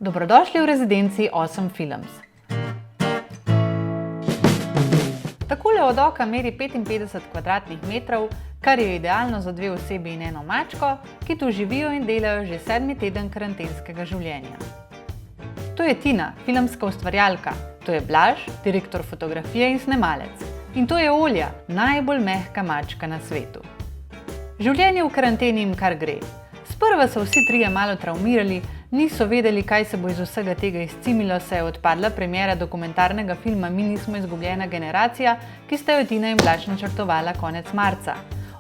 Dobrodošli v rezidenci Awesome Films. Takole od oka meri 55 kvadratnih metrov, kar je idealno za 2 osebi in eno mačko, ki tu živijo in delajo že 7. teden karantenskega življenja. To je Tina, filmska ustvarjalka, to je Blaž, direktor fotografije in snemalec. In to je Olja, najbolj mehka mačka na svetu. Življenje v karanteni jim kar gre. Sprva so vsi trije malo travmirali, niso vedeli, kaj se bo iz vsega tega izcimilo, se je odpadla premiera dokumentarnega filma Mi nismo izgubljena generacija, ki sta jo Tina in Blaž načrtovala konec marca.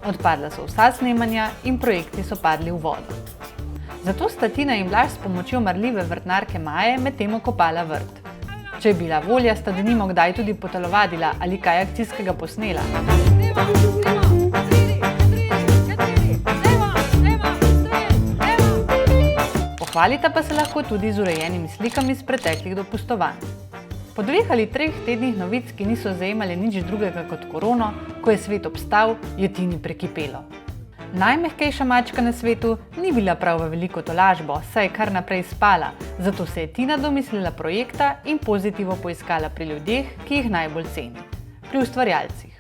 Odpadla so vsa snemanja in projekti so padli v vodo. Zato sta Tina in Blaž s pomočjo marljive vrtnarke Maje medtem okopala vrt. Če je bila volja, sta denimo kdaj tudi potelovadila ali kaj akcijskega posnela. Pohvalita pa se lahko tudi z urejenimi slikami z preteklih dopustovanj. Po 2 ali 3 tednih novic, ki niso zajemale nič drugega kot korono, ko je svet obstal, je Tini prekipelo. Najmehkejša mačka na svetu ni bila prav v veliko tolažbo, saj je kar naprej spala, zato se je Tina domislila projekta in pozitivo poiskala pri ljudeh, ki jih najbolj ceni, pri ustvarjalcih.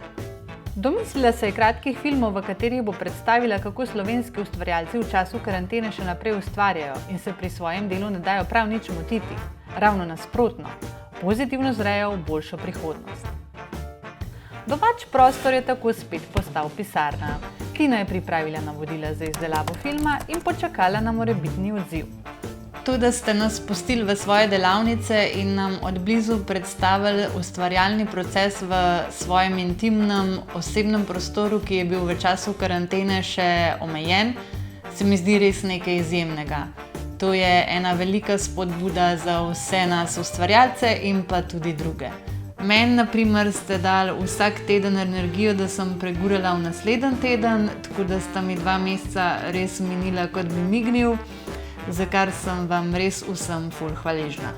Domislila se je kratkih filmov, v katerih bo predstavila, kako slovenski ustvarjalci v času karantene še naprej ustvarjajo in se pri svojem delu ne dajo prav nič motiti. Ravno nasprotno, pozitivno zrejo v boljšo prihodnost. Domač prostor je tako spet postal pisarna. Tina je pripravila navodila za izdelavo filma in počakala na morebitni odziv. To, da ste nas pustili v svoje delavnice in nam od blizu predstavili ustvarjalni proces v svojem intimnem, osebnem prostoru, ki je bil v času karantene še omejen, se mi zdi res nekaj izjemnega. To je ena velika spodbuda za vse nas ustvarjalce in pa tudi druge. Meni, na primer, ste dali vsak teden energijo, da sem pregurala v naslednji teden, tako da sta mi 2 meseca res minila, kot bi mignil, za kar sem vam res vsem ful hvaležna.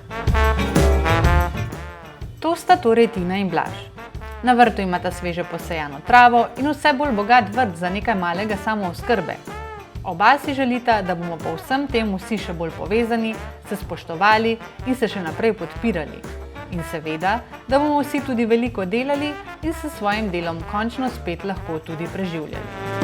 To sta torej Tina in Blaž. Na vrtu imata sveže posejano travo in vse bolj bogat vrt za nekaj malega samooskrbe. Oba si želita, da bomo po vsem tem vsi še bolj povezani, se spoštovali in se še naprej podpirali. In seveda, da bomo vsi tudi veliko delali in se svojim delom končno spet lahko tudi preživljali.